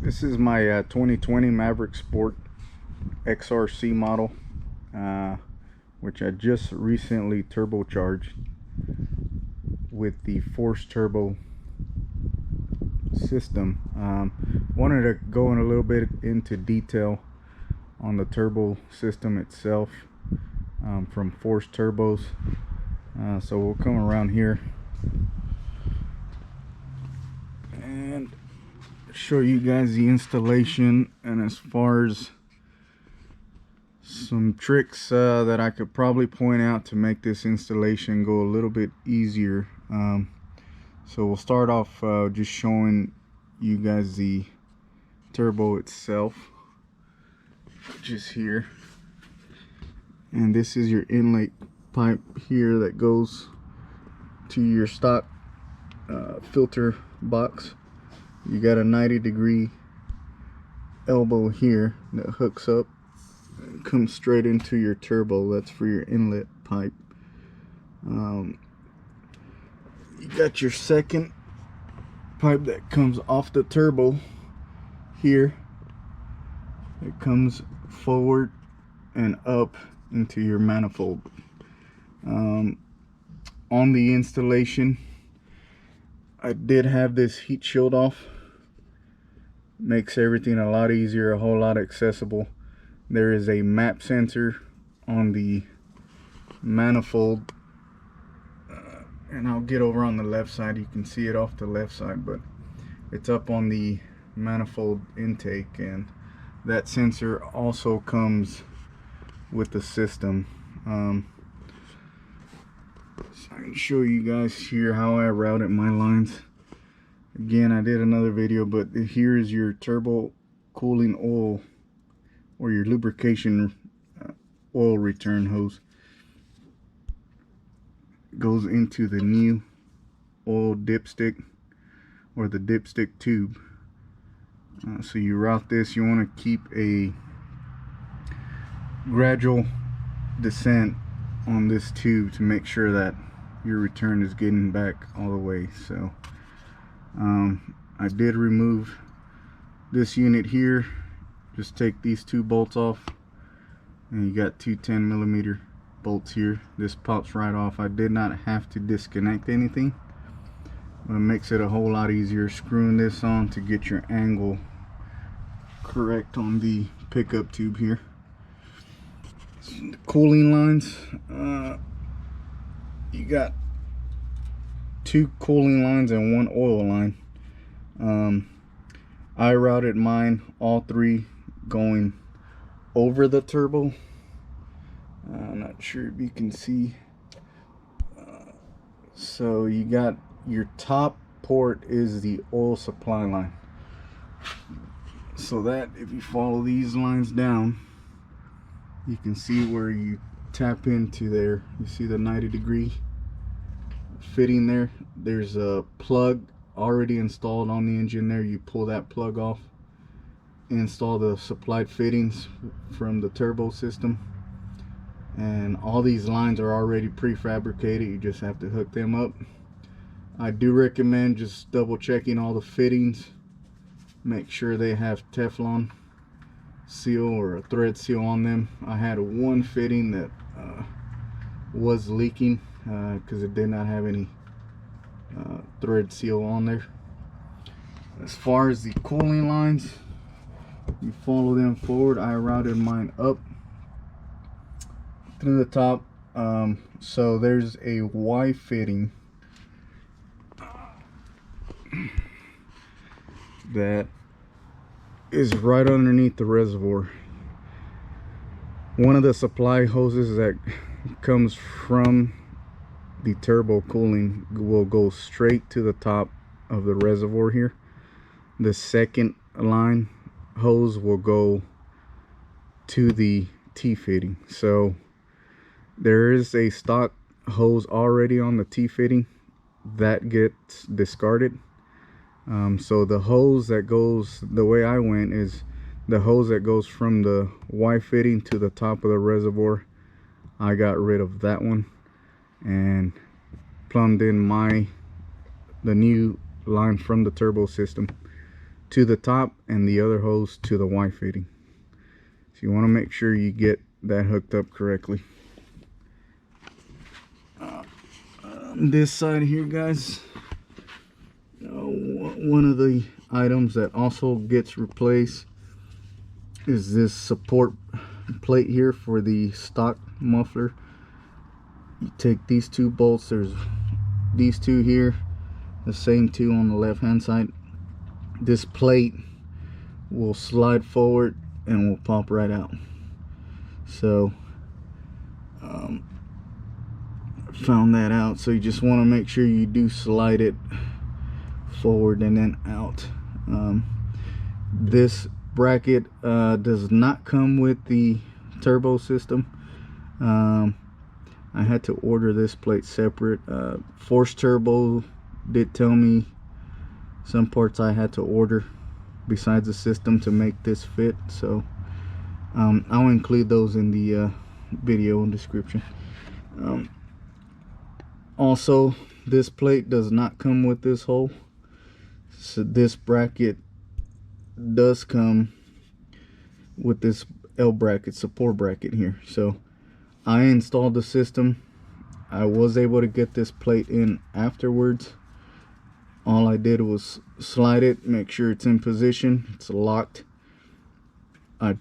This is my 2020 Maverick Sport XRC model, which I just recently turbocharged with the forced turbo system. Wanted to go in a little bit into detail on the turbo system itself, from forced turbos. So we'll come around here and show you guys the installation, and as far as some tricks that I could probably point out to make this installation go a little bit easier. So we'll start off just showing you guys the turbo itself, which is here, and this is your inlet pipe here that goes to your stock filter box. You got a 90-degree elbow here that hooks up and comes straight into your turbo. That's for your inlet pipe. You got your second pipe that comes off the turbo here. It comes forward and up into your manifold. On the installation, I did have this heat shield off. Makes everything a lot easier, a whole lot accessible. There is a map sensor on the manifold, and I'll get over on the left side. You can see it off the left side, but it's up on the manifold intake, and that sensor also comes with the system. So I can show you guys here how I routed my lines. Again, I did another video, but here is your turbo cooling oil, or your lubrication oil return hose. Goes into the new oil dipstick, or the dipstick tube. So you route this. You want to keep a gradual descent on this tube to make sure that your return is getting back all the way. So I did remove this unit here. Just take these two bolts off, and you got two 10mm bolts here. This pops right off. I did not have to disconnect anything, but it makes it a whole lot easier screwing this on to get your angle correct on the pickup tube here. The cooling lines, you got two cooling lines and one oil line. I routed mine, all three going over the turbo. I'm not sure if you can see. So you got your top port is the oil supply line, so that if you follow these lines down, you can see where you tap into there. You see the 90-degree fitting there. There's a plug already installed on the engine there. You pull that plug off, install the supplied fittings from the turbo system, and all these lines are already prefabricated. You just have to hook them up. I do recommend just double checking all the fittings. Make sure they have Teflon seal or a thread seal on them. I had one fitting that was leaking because it did not have any thread seal on there. As far as the cooling lines, you follow them forward. I routed mine up through the top. So there's a Y fitting that is right underneath the reservoir. One of the supply hoses that comes from the turbo cooling will go straight to the top of the reservoir here. The second line hose will go to the T-fitting. So there is a stock hose already on the T-fitting that gets discarded. So the hose that goes, the way I went is the hose that goes from the Y fitting to the top of the reservoir. I got rid of that one and plumbed in the new line from the turbo system. to the top and the other hose to the Y fitting. So you want to make sure you get that hooked up correctly. This side here, guys, one of the items that also gets replaced is this support plate here for the stock muffler. You take these two bolts, there's these two here, the same two on the left hand side. This plate will slide forward and will pop right out. So found that out. So you just want to make sure you do slide it forward and then out. This bracket does not come with the turbo system. I had to order this plate separate. Force Turbo did tell me some parts I had to order besides the system to make this fit, so I'll include those in the video description. Also, this plate does not come with this hole, so this bracket does come with this L bracket, support bracket here. So I installed the system. I was able to get this plate in afterwards. All I did was slide it, make sure it's in position, it's locked. I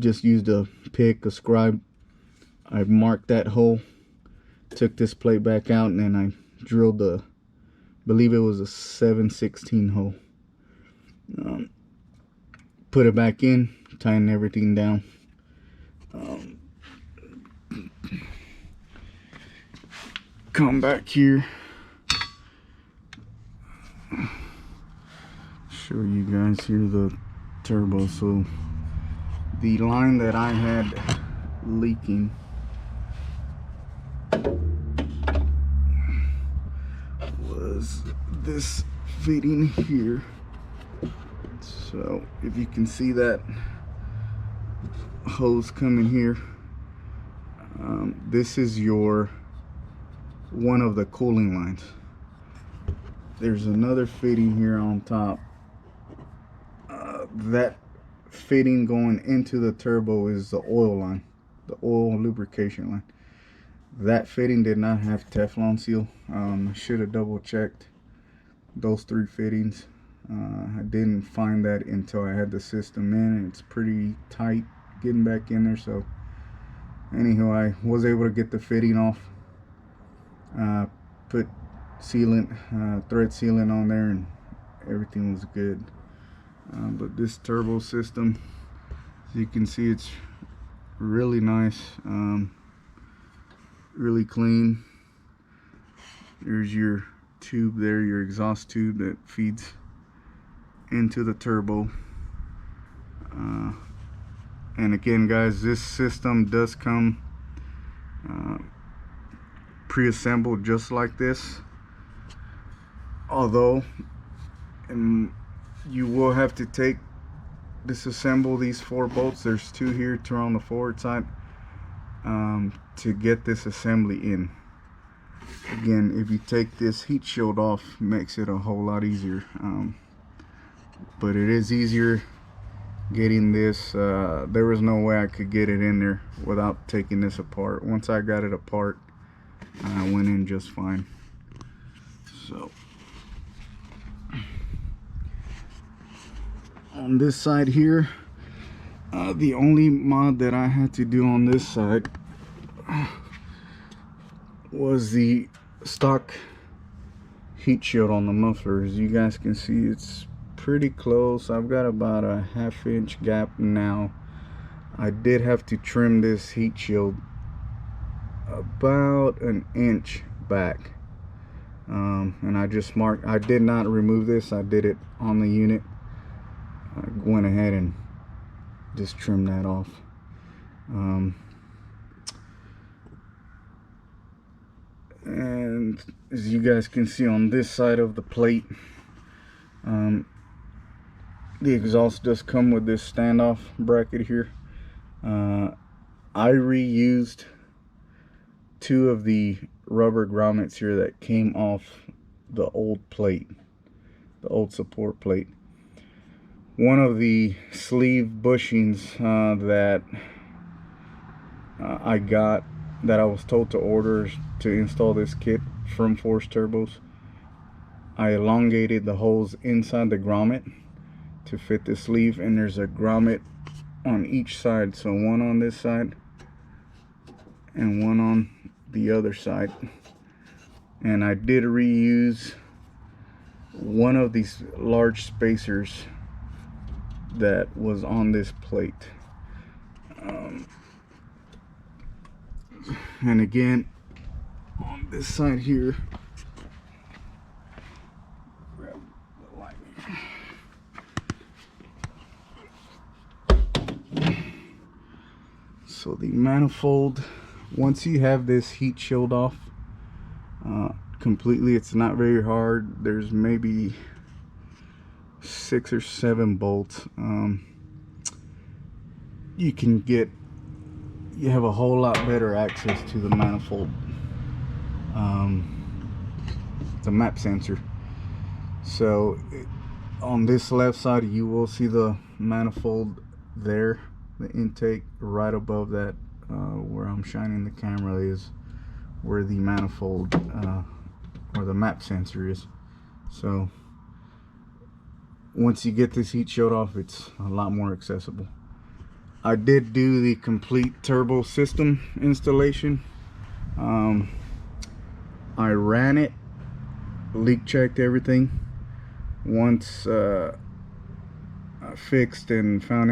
just used a pick, a scribe. I marked that hole, took this plate back out, and then I drilled the, I believe it was a 7/16 hole. Put it back in, tighten everything down. Come back here, show you guys here the turbo. So the line that I had leaking was this fitting here. So if you can see that hose coming here, this is your one of the cooling lines. There's another fitting here on top. That fitting going into the turbo is the oil line, the oil lubrication line. That fitting did not have Teflon seal. I should have double checked those three fittings. I didn't find that until I had the system in. It's pretty tight getting back in there. So anyhow, I was able to get the fitting off, put sealant, thread sealant on there, and everything was good. But this turbo system, as you can see, it's really nice, really clean. There's your tube there, your exhaust tube that feeds into the turbo. And again, guys, this system does come pre-assembled just like this, although you will have to disassemble these 4 bolts. There's 2 here, 2 on the forward side, to get this assembly in. Again, if you take this heat shield off, it makes it a whole lot easier, but it is easier getting this. There was no way I could get it in there without taking this apart. Once I got it apart, I went in just fine. So on this side here, the only mod that I had to do on this side was the stock heat shield on the muffler. As you guys can see, it's pretty close. I've got about a 1/2 inch gap now. I did have to trim this heat shield about 1 inch back, and I just marked. I did not remove this, I did it on the unit. I went ahead and just trimmed that off. And as you guys can see on this side of the plate, the exhaust does come with this standoff bracket here. I reused 2 of the rubber grommets here that came off the old plate, the old support plate. one of the sleeve bushings that I got, that I was told to order to install this kit from Force Turbos, I elongated the holes inside the grommet to fit the sleeve, and there's a grommet on each side, so one on this side and one on the other side. And I did reuse one of these large spacers that was on this plate. And again, on this side here, grab the light. So the manifold, once you have this heat shield off completely, it's not very hard. There's maybe 6 or 7 bolts. You have a whole lot better access to the manifold, the map sensor. So on this left side, you will see the manifold there, the intake right above that. Where I'm shining the camera is where the manifold or the map sensor is. So once you get this heat shield off, it's a lot more accessible. I did do the complete turbo system installation. I ran it, leak checked everything. Once I fixed and found